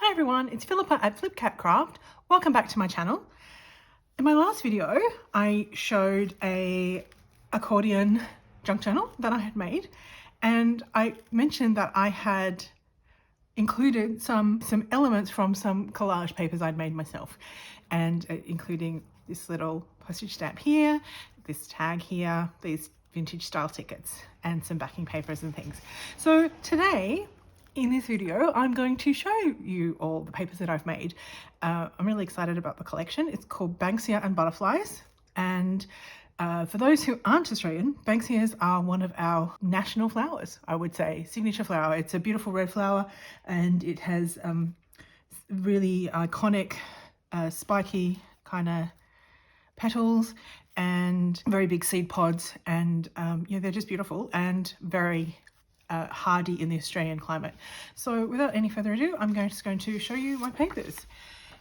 Hi everyone, it's Philippa at Flipcat Craft. Welcome back to my channel. In my last video, I showed a accordion junk journal that I had made, and I mentioned that I had included some elements from some collage papers I'd made myself, and including this little postage stamp here, this tag here, these vintage style tickets, and some backing papers and things. So today, in this video, I'm going to show you all the papers that I've made. I'm really excited about the collection. It's called Banksia and Butterflies. And for those who aren't Australian, Banksias are one of our national flowers, I would say, signature flower. It's a beautiful red flower, and it has really iconic, spiky kind of petals and very big seed pods. And yeah, they're just beautiful and very hardy in the Australian climate. So without any further ado, I'm just going to show you my papers.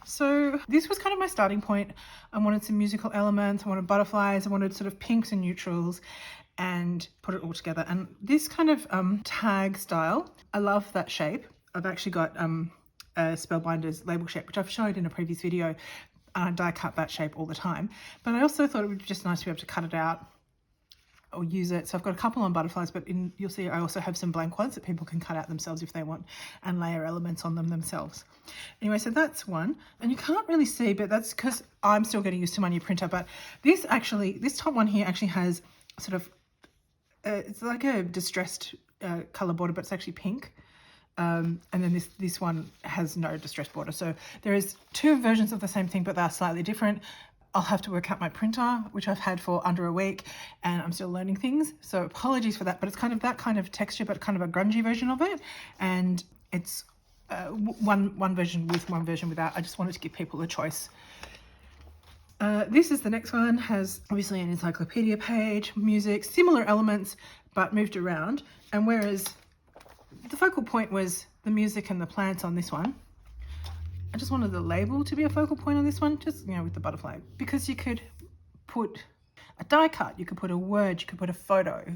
So this was kind of my starting point. I wanted some musical elements, I wanted butterflies, I wanted sort of pinks and neutrals, and put it all together. And this kind of tag style, I love that shape. I've actually got a Spellbinder's label shape, which I've showed in a previous video. I die cut that shape all the time, but I also thought it would be just nice to be able to cut it out or use it. So I've got a couple on butterflies, but you'll see I also have some blank ones that people can cut out themselves if they want and layer elements on them themselves. Anyway, so that's one, and you can't really see, but that's because I'm still getting used to my new printer. But this top one here actually has sort of it's like a distressed color border, but it's actually pink. And then this one has no distressed border. So there is two versions of the same thing, but they're slightly different. I'll have to work out my printer, which I've had for under a week, and I'm still learning things. So apologies for that, but it's kind of that kind of texture, but kind of a grungy version of it. And it's one version with, one version without. I just wanted to give people a choice. This is the next one, has obviously an encyclopedia page, music, similar elements, but moved around. And whereas the focal point was the music and the plants on this one, I just wanted the label to be a focal point on this one, just, you know, with the butterfly, because you could put a die cut, you could put a word, you could put a photo,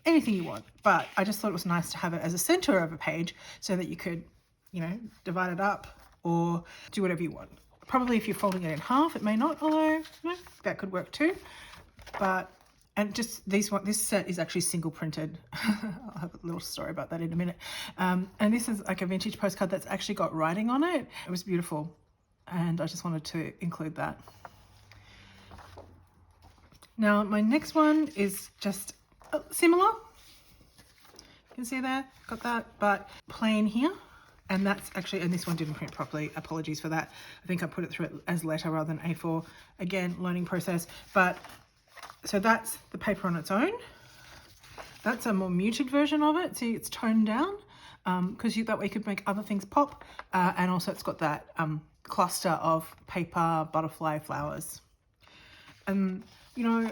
anything you want. But I just thought it was nice to have it as a center of a page so that you could, you know, divide it up or do whatever you want. Probably if you're folding it in half, it may not, although, you know, that could work too. But and just this set is actually single printed. I'll have a little story about that in a minute. And this is like a vintage postcard that's actually got writing on it. It was beautiful, and I just wanted to include that. Now my next one is just similar. You can see there, got that, but plain here. And that's actually, and this one didn't print properly. Apologies for that. I think I put it through it as letter rather than A4. Again, learning process. But so that's the paper on its own. That's a more muted version of it. See, it's toned down because that way you could make other things pop. And also it's got that cluster of paper, butterfly, flowers. And, you know,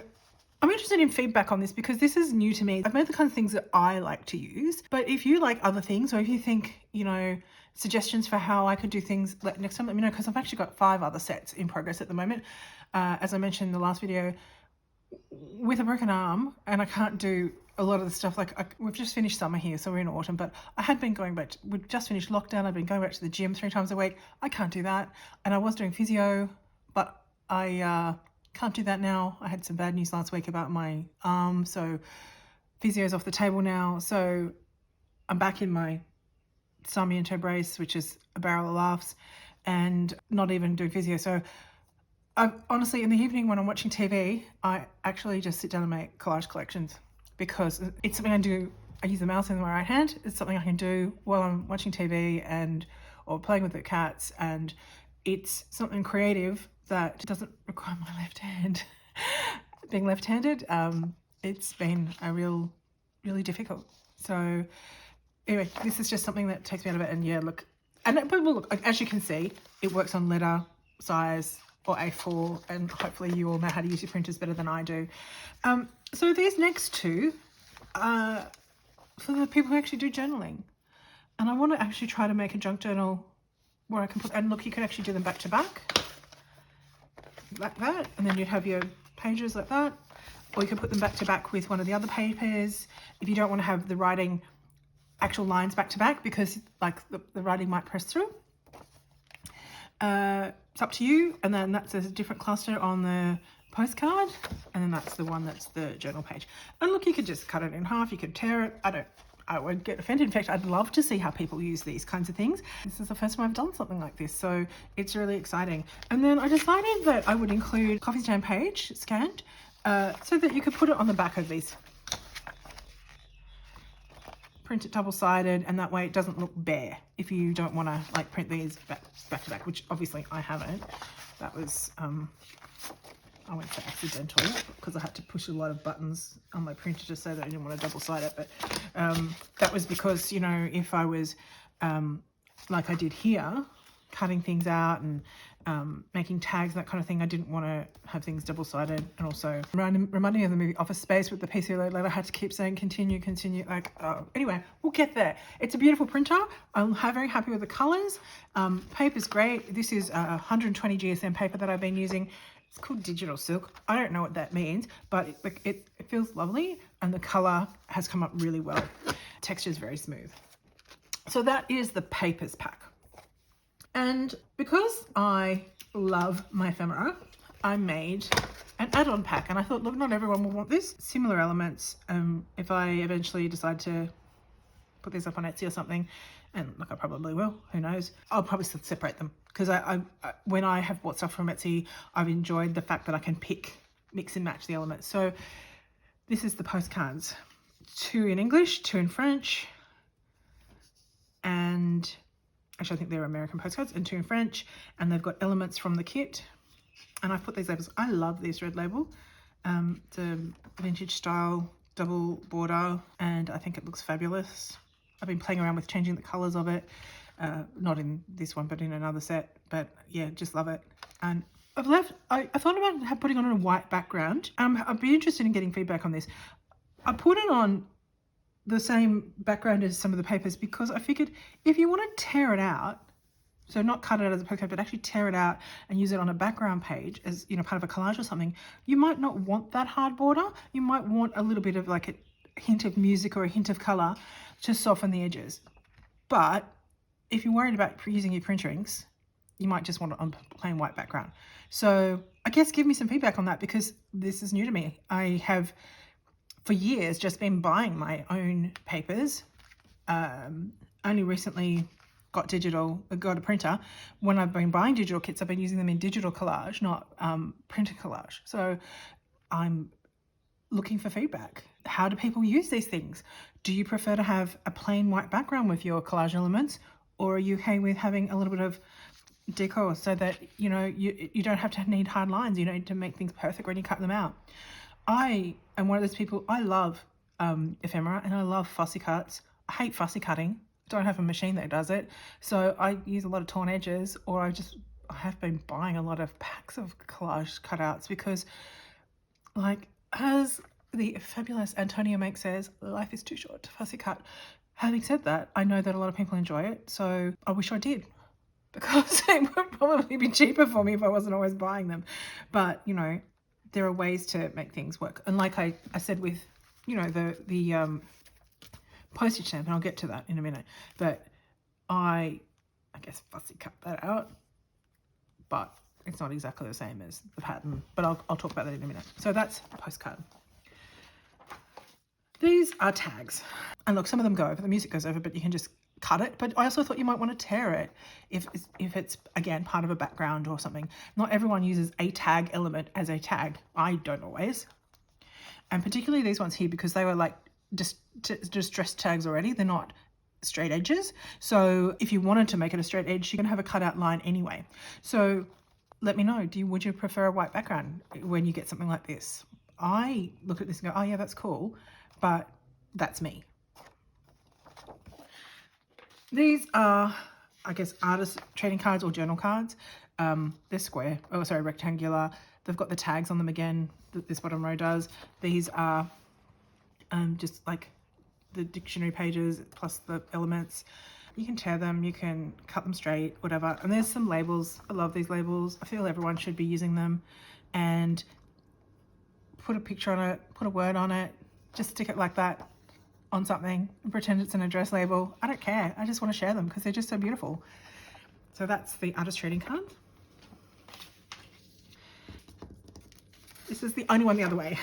I'm interested in feedback on this because this is new to me. I've made the kind of things that I like to use, but if you like other things, or if you think, you know, suggestions for how I could do things next time, let me know, because I've actually got 5 other sets in progress at the moment. As I mentioned in the last video, with a broken arm, and I can't do a lot of the stuff, like we've just finished summer here, so we're in autumn, but I had been going back, we've just finished lockdown, I've been going back to the gym 3 times a week. I can't do that, and I was doing physio, but I can't do that now. I had some bad news last week about my arm, so physio's off the table now, so I'm back in my Sarmiento brace, which is a barrel of laughs, and not even doing physio. So I honestly, in the evening when I'm watching TV, I actually just sit down and make collage collections, because it's something I do. I use the mouse in my right hand. It's something I can do while I'm watching TV or playing with the cats, and it's something creative that doesn't require my left hand. Being left-handed, it's been really difficult. So anyway, this is just something that takes me out of it. And yeah, look, but look, as you can see, it works on letter size or A4, and hopefully you all know how to use your printers better than I do. So these next two are for the people who actually do journaling. And I want to actually try to make a junk journal where I can put, and look, you can actually do them back to back, like that, and then you'd have your pages like that, or you can put them back to back with one of the other papers if you don't want to have the writing actual lines back to back, because like the writing might press through. It's up to you. And then that's a different cluster on the postcard, and then that's the one that's the journal page. And look, you could just cut it in half, you could tear it. I won't get offended. In fact, I'd love to see how people use these kinds of things. This is the first time I've done something like this, so it's really exciting. And then I decided that I would include coffee stand page scanned, so that you could put it on the back of these. Print it double-sided, and that way it doesn't look bare if you don't want to like print these back to back, which obviously I haven't. That was I went for accidental because I had to push a lot of buttons on my printer to say that I didn't want to double-side it. But that was because, you know, if I was like I did here, cutting things out and making tags, that kind of thing, I didn't want to have things double-sided. And also reminding me of the movie Office Space with the PC load. I had to keep saying continue, like, anyway, we'll get there. It's a beautiful printer. I'm very happy with the colors. Paper's great. This is 120 GSM paper that I've been using. It's called digital silk. I don't know what that means, but it feels lovely, and the color has come up really well. Texture is very smooth. So that is the papers pack. And because I love my ephemera, I made an add-on pack, and I thought, look, not everyone will want this. Similar elements, if I eventually decide to put these up on Etsy or something, and like I probably will, who knows, I'll probably separate them, because I when I have bought stuff from Etsy, I've enjoyed the fact that I can mix and match the elements. So this is the postcards, 2 in English, 2 in French, and actually I think they're American postcards, and 2 in French, and they've got elements from the kit. And I've put these labels. I love this red label. It's a vintage style double border, and I think it looks fabulous. I've been playing around with changing the colors of it, not in this one but in another set, but yeah, just love it. And I thought about putting on a white background. I'd be interested in getting feedback on this. I put it on the same background as some of the papers because I figured if you want to tear it out, so not cut it out as a postcard, but actually tear it out and use it on a background page as, you know, part of a collage or something, you might not want that hard border. You might want a little bit of like a hint of music or a hint of color to soften the edges. But if you're worried about using your print inks, you might just want it on plain white background. So I guess give me some feedback on that, because this is new to me. I have for years just been buying my own papers. Only recently got a printer. When I've been buying digital kits, I've been using them in digital collage, not printed collage. So I'm looking for feedback. How do people use these things? Do you prefer to have a plain white background with your collage elements, or are you okay with having a little bit of decor so that, you know, you don't have to need hard lines, you don't need to make things perfect when you cut them out? I am one of those people, I love ephemera and I love fussy cuts. I hate fussy cutting. I don't have a machine that does it, so I use a lot of torn edges, or I have been buying a lot of packs of collage cutouts because, like, as the fabulous Antonia Make says, life is too short to fussy cut. Having said that, I know that a lot of people enjoy it, so I wish I did, because it would probably be cheaper for me if I wasn't always buying them. But, you know, there are ways to make things work. And like I said with, you know, the postage stamp, and I'll get to that in a minute, but I guess fussy cut that out, but it's not exactly the same as the pattern, but I'll talk about that in a minute. So that's a postcard. These are tags, and look, some of them go over, the music goes over, but you can just cut it. But I also thought you might want to tear it if it's again part of a background or something. Not everyone uses a tag element as a tag. I don't always, and particularly these ones here, because they were like distressed tags already. They're not straight edges, so if you wanted to make it a straight edge, you can have a cutout line anyway. So let me know, would you prefer a white background when you get something like this? I look at this and go, oh yeah, that's cool, but that's me. These are, I guess, artist trading cards or journal cards. They're square, rectangular. They've got the tags on them again, this bottom row does. These are just like the dictionary pages plus the elements. You can tear them, you can cut them straight, whatever. And there's some labels. I love these labels. I feel everyone should be using them. And put a picture on it, put a word on it, just stick it like that on something and pretend it's an address label. I don't care. I just want to share them because they're just so beautiful. So that's the artist trading card. This is the only one the other way.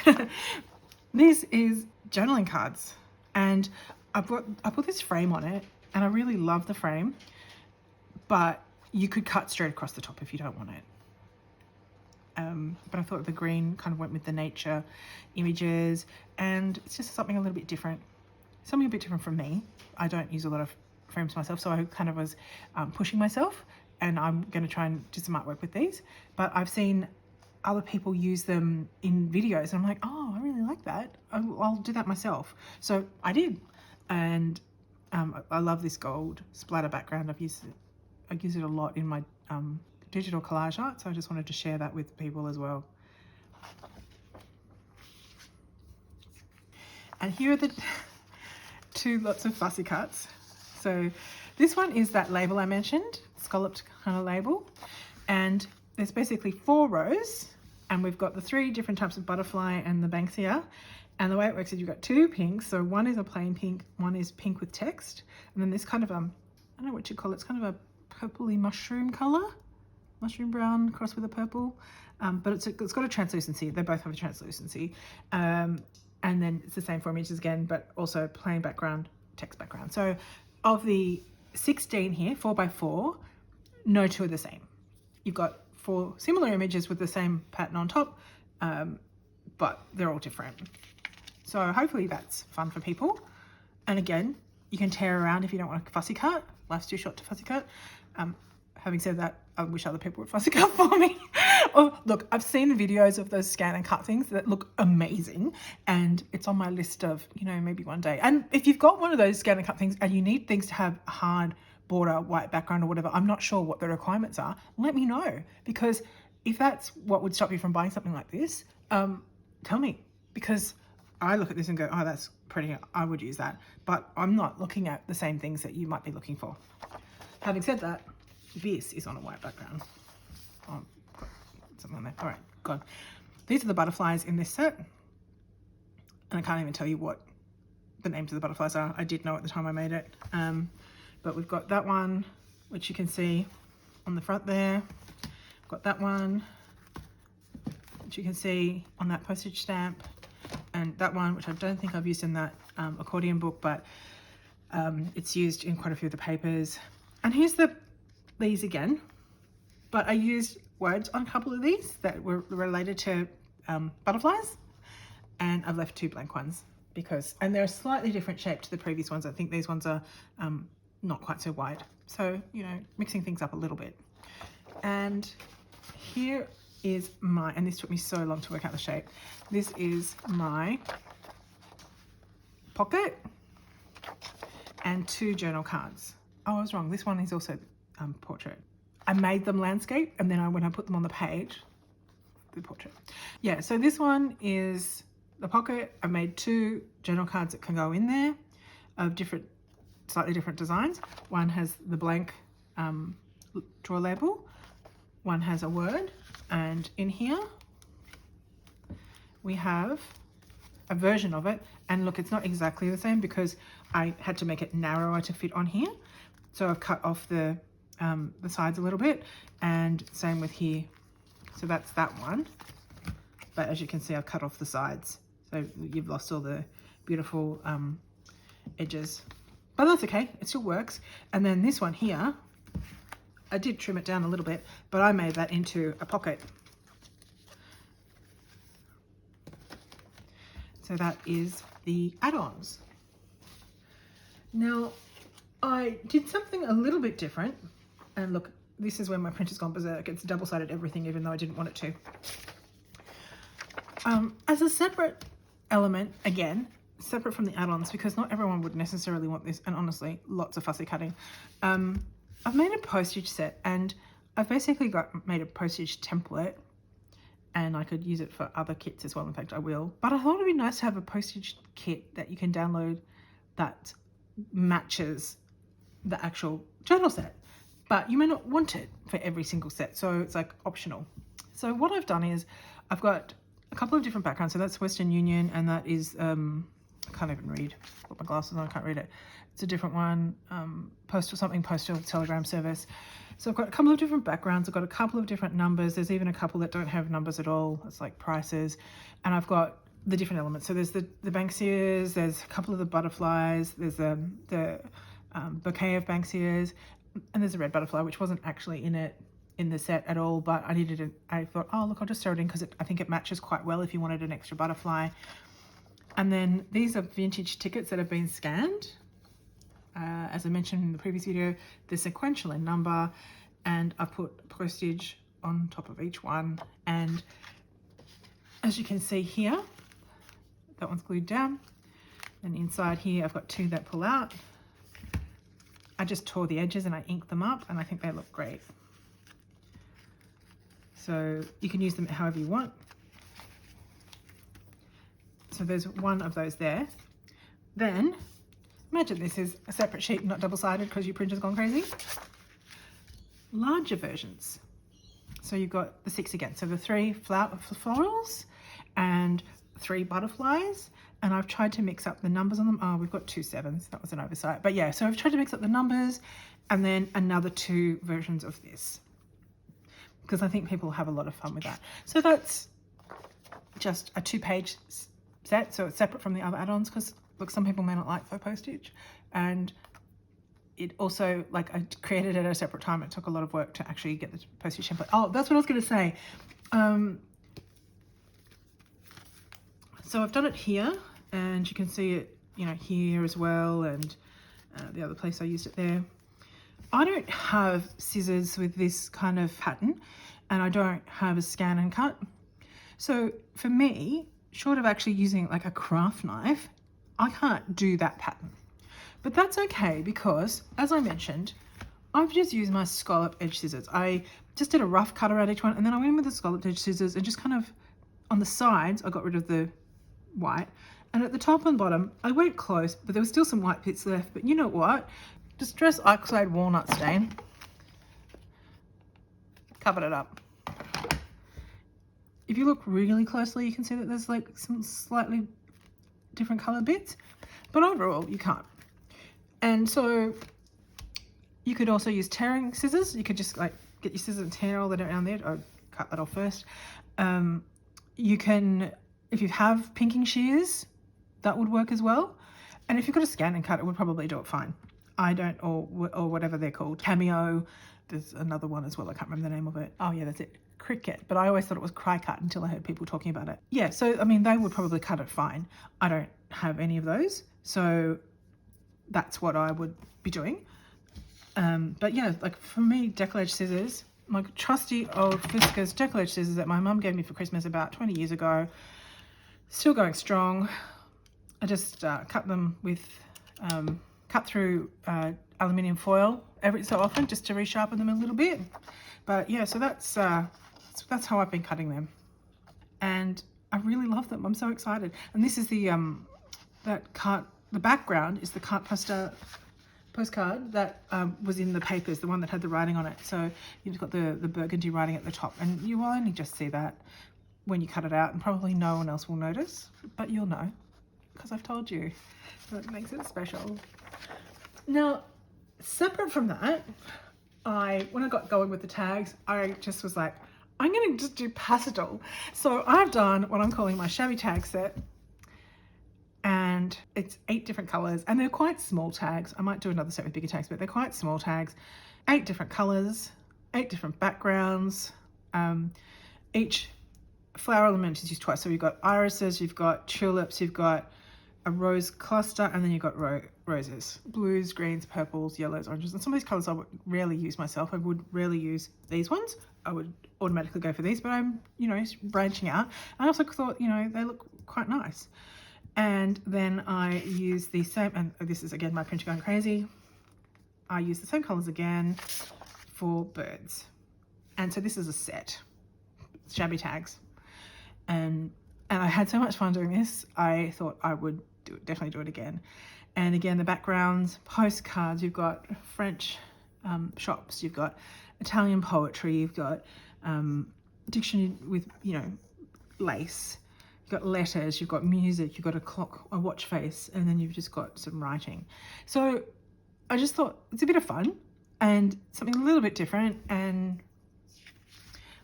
This is journaling cards, and I put this frame on it, and I really love the frame, but you could cut straight across the top if you don't want it. But I thought the green kind of went with the nature images, and it's just something a little bit different. Something a bit different from me. I don't use a lot of frames myself, so I kind of was pushing myself, and I'm going to try and do some artwork with these. But I've seen other people use them in videos, and I'm like, oh, I really like that. I'll do that myself. So I did, and I love this gold splatter background. I use it a lot in my digital collage art, so I just wanted to share that with people as well. And here are the two lots of fussy cuts. So this one is that label I mentioned, scalloped kind of label, and there's basically 4 rows, and we've got the 3 different types of butterfly and the Banksia. And the way it works is you've got 2 pinks, so one is a plain pink, one is pink with text, and then this kind of I don't know what you call it, it's kind of a purpley mushroom color, mushroom brown crossed with a purple, but it's got a translucency. They both have a translucency, and then it's the same 4 images again, but also plain background, text background. So of the 16 here, 4 by 4, no 2 are the same. You've got 4 similar images with the same pattern on top, but they're all different. So hopefully that's fun for people. And again, you can tear around if you don't want a fussy cut. Life's too short to fussy cut. Having said that, I wish other people would fussy cut for me. Oh, look, I've seen the videos of those scan and cut things that look amazing, and it's on my list of, you know, maybe one day. And if you've got one of those scan and cut things and you need things to have a hard border, white background or whatever, I'm not sure what the requirements are, let me know, because if that's what would stop you from buying something like this, tell me, because I look at this and go, oh, that's pretty, I would use that, but I'm not looking at the same things that you might be looking for. Having said that, this is on a white background. Oh, got something on there. All right, gone. These are the butterflies in this set, and I can't even tell you what the names of the butterflies are. I did know at the time I made it, but we've got that one, which you can see on the front there. We've got that one, which you can see on that postage stamp, and that one, which I don't think I've used in that accordion book, but it's used in quite a few of the papers. And here's these again, but I used words on a couple of these that were related to butterflies, and I've left 2 blank ones because, and they're a slightly different shape to the previous ones. I think these ones are not quite so wide, so, you know, mixing things up a little bit. And here is my, and this took me so long to work out the shape, this is my pocket and 2 journal cards. Oh, I was wrong. This one is also portrait. I made them landscape, and then when I put them on the page, the portrait. Yeah, so this one is the pocket. I made 2 journal cards that can go in there of different, slightly different designs. One has the blank draw label. One has a word, and in here we have a version of it. And look, it's not exactly the same because I had to make it narrower to fit on here. So I've cut off the sides a little bit, and same with here. So that's that one. But as you can see, I've cut off the sides. So you've lost all the beautiful edges. But that's okay, it still works. And then this one here, I did trim it down a little bit, but I made that into a pocket. So that is the add-ons. Now, I did something a little bit different, and look, this is when my printer's gone berserk. It's double-sided everything, even though I didn't want it to. As a separate element, again, separate from the add-ons, because not everyone would necessarily want this, and honestly, lots of fussy cutting. I've made a postage set, and I've basically made a postage template, and I could use it for other kits as well. In fact, I will. But I thought it'd be nice to have a postage kit that you can download that matches the actual journal set, but you may not want it for every single set, so it's like optional. So what I've done is I've got a couple of different backgrounds. So that's Western Union, and that is I can't even read. Put my glasses on, I can't read it. It's a different one. Postal telegram service. So I've got a couple of different backgrounds. I've got a couple of different numbers. There's even a couple that don't have numbers at all. It's like prices. And I've got the different elements. So there's the Banksias, there's a couple of the butterflies, there's the bouquet of Banksias, and there's a red butterfly, which wasn't actually in the set at all, but I needed it. I thought, oh look, I'll just throw it in because I think it matches quite well if you wanted an extra butterfly. And then these are vintage tickets that have been scanned. As I mentioned in the previous video, they're sequential in number, and I've put postage on top of each one. And as you can see here, that one's glued down. And inside here, I've got two that pull out. I just tore the edges and I inked them up, and I think they look great. So you can use them however you want. So there's one of those there. Then, imagine this is a separate sheet, not double-sided because your printer's gone crazy. Larger versions. So you've got the 6 again. So the 3 florals and 3 butterflies. And I've tried to mix up the numbers on them. Oh, we've got 2 7s. That was an oversight. But yeah, so I've tried to mix up the numbers and then another 2 versions of this, because I think people have a lot of fun with that. So that's just a 2-page set. So it's separate from the other add-ons because, look, some people may not like faux postage. And it also, like, I created it at a separate time. It took a lot of work to actually get the postage template. Oh, that's what I was going to say. So I've done it here, and you can see it, you know, here as well, and the other place I used it there. I don't have scissors with this kind of pattern, and I don't have a scan and cut. So for me, short of actually using like a craft knife, I can't do that pattern. But that's okay because, as I mentioned, I've just used my scallop edge scissors. I just did a rough cut around each one, and then I went in with the scallop edge scissors and just kind of, on the sides, I got rid of the white. And at the top and bottom, I went close, but there was still some white bits left. But you know what? Distress Oxide Walnut Stain. Covered it up. If you look really closely, you can see that there's like some slightly different color bits, but overall you can't. And so you could also use tearing scissors. You could just like get your scissors and tear all that around there. I'll cut that off first. You can, if you have pinking shears, that would work as well. And if you've got a scan and cut, it would probably do it fine. I don't, or whatever they're called. Cameo, there's another one as well. I can't remember the name of it. Oh yeah, that's it. Cricut, but I always thought it was cry cut until I heard people talking about it. Yeah, so I mean, they would probably cut it fine. I don't have any of those, so that's what I would be doing. But yeah, like for me, deckle edge scissors, my trusty old Fiskars deckle edge scissors that my mum gave me for Christmas about 20 years ago, still going strong. I just cut them with, cut through aluminium foil every so often just to resharpen them a little bit. But yeah, so that's how I've been cutting them, and I really love them. I'm so excited. And this is the the background is the carte postcard that was in the papers, the one that had the writing on it. So you've got the burgundy writing at the top, and you will only just see that when you cut it out, and probably no one else will notice, but you'll know because I've told you. So it makes it special. Now, separate from that, when I got going with the tags, I just was like, I'm going to just do pastel. So I've done what I'm calling my shabby tag set, and it's 8 different colors, and they're quite small tags. I might do another set with bigger tags, but they're quite small tags. 8 different colors, 8 different backgrounds. Each flower element is used twice. So you've got irises, you've got tulips, you've got a rose cluster, and then you've got roses, blues, greens, purples, yellows, oranges. And some of these colors I would rarely use myself. I would rarely use these ones. I would automatically go for these, but I'm, you know, branching out. I also thought, you know, they look quite nice. And then I use the same, and this is again my printer going crazy. I use the same colors again for birds. And so this is a set, shabby tags. And I had so much fun doing this, I thought I would definitely do it again. And again, the backgrounds, postcards, you've got French shops, you've got Italian poetry, you've got dictionary with, you know, lace, got letters, you've got music, you've got a clock, a watch face, and then you've just got some writing. So I just thought it's a bit of fun and something a little bit different, and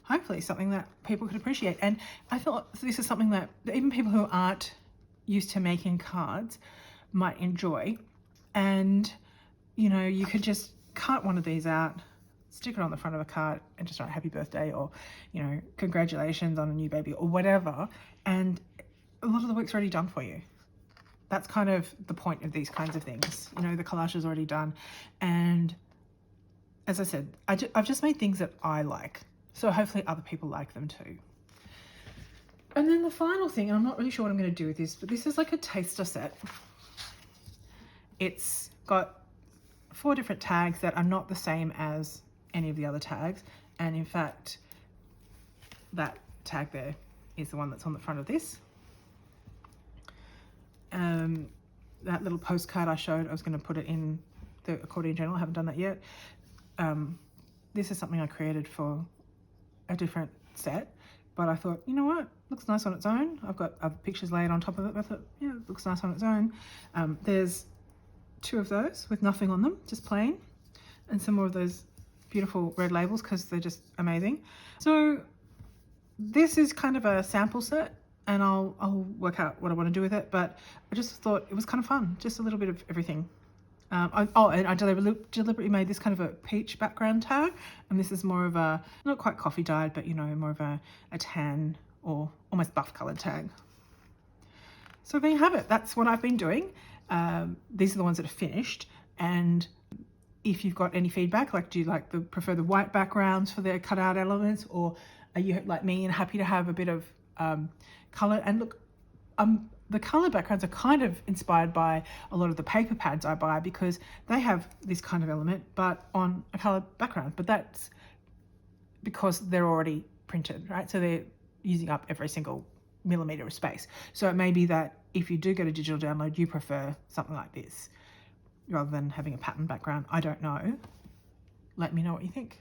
hopefully something that people could appreciate. And I thought this is something that even people who aren't used to making cards might enjoy. And, you know, you could just cut one of these out, stick it on the front of a card and just write happy birthday, or, you know, congratulations on a new baby, or whatever. And a lot of the work's already done for you. That's kind of the point of these kinds of things. You know, the collage is already done. And as I said, I've just made things that I like. So hopefully other people like them too. And then the final thing, and I'm not really sure what I'm going to do with this, but this is like a taster set. It's got 4 different tags that are not the same as any of the other tags. And in fact, that tag there is the one that's on the front of this. That little postcard I showed, I was going to put it in the accordion journal. I haven't done that yet. This is something I created for a different set, but I thought, you know what, looks nice on its own. I've got other pictures laid on top of it, but I thought, yeah, it looks nice on its own. There's 2 of those with nothing on them, just plain, and some more of those beautiful red labels because they're just amazing. So this is kind of a sample set, and I'll work out what I want to do with it, but I just thought it was kind of fun, just a little bit of everything. And I deliberately made this kind of a peach background tag, and this is more of a, not quite coffee dyed, but you know, more of a tan or almost buff coloured tag. So there you have it. That's what I've been doing. These are the ones that are finished, and if you've got any feedback, like do you prefer the white backgrounds for their cutout elements, or are you like me and happy to have a bit of colour? And look, the colour backgrounds are kind of inspired by a lot of the paper pads I buy, because they have this kind of element but on a colour background, but that's because they're already printed, right? So they're using up every single millimetre of space. So it may be that if you do get a digital download, you prefer something like this rather than having a pattern background. I don't know. Let me know what you think.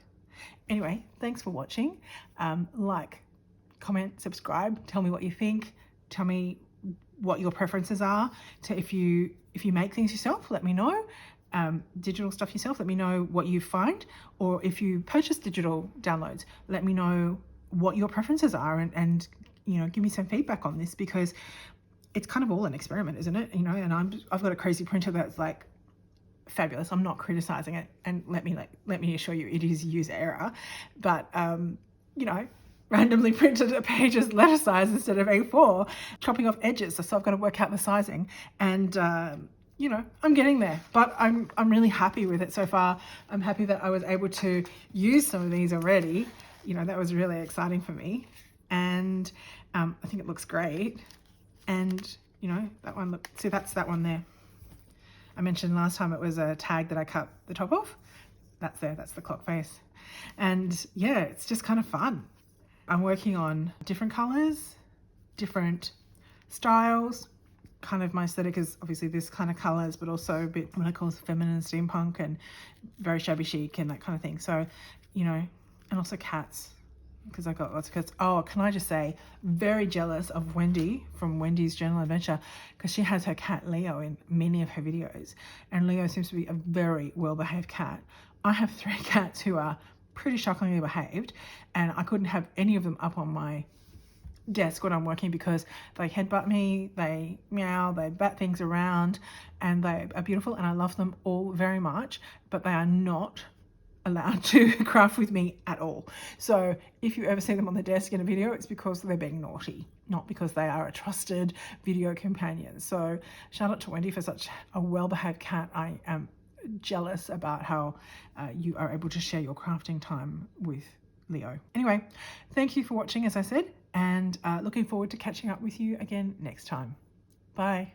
Anyway, thanks for watching. Like, comment, subscribe, tell me what you think, tell me what your preferences are. To if you make things yourself, let me know. Digital stuff yourself, let me know what you find. Or if you purchase digital downloads, let me know what your preferences are, and you know, give me some feedback on this, because it's kind of all an experiment, isn't it? You know, and I've got a crazy printer that's like fabulous. I'm not criticizing it, and let me assure you, it is user error, but you know, randomly printed a page's letter size instead of A4, chopping off edges, so I've got to work out the sizing, and you know, I'm getting there, but I'm really happy with it so far. I'm happy that I was able to use some of these already. You know, that was really exciting for me, and I think it looks great. And you know, that one, look, see, that's that one there. I mentioned last time it was a tag that I cut the top off. That's there, that's the clock face. And yeah, it's just kind of fun. I'm working on different colors, different styles. Kind of my aesthetic is obviously this kind of colors, but also a bit what I call feminine steampunk and very shabby chic and that kind of thing. So, you know, and also cats, because I've got lots of cats. Oh, can I just say, very jealous of Wendy from Wendy's Journal Adventure, because she has her cat Leo in many of her videos, and Leo seems to be a very well-behaved cat. I have 3 cats who are pretty shockingly behaved, and I couldn't have any of them up on my desk when I'm working, because they headbutt me, they meow, they bat things around, and they are beautiful, and I love them all very much, but they are not allowed to craft with me at all. So if you ever see them on the desk in a video, it's because they're being naughty, not because they are a trusted video companion. So shout out to Wendy for such a well-behaved cat. I am jealous about how you are able to share your crafting time with Leo. Anyway, thank you for watching, as I said, and looking forward to catching up with you again next time. Bye.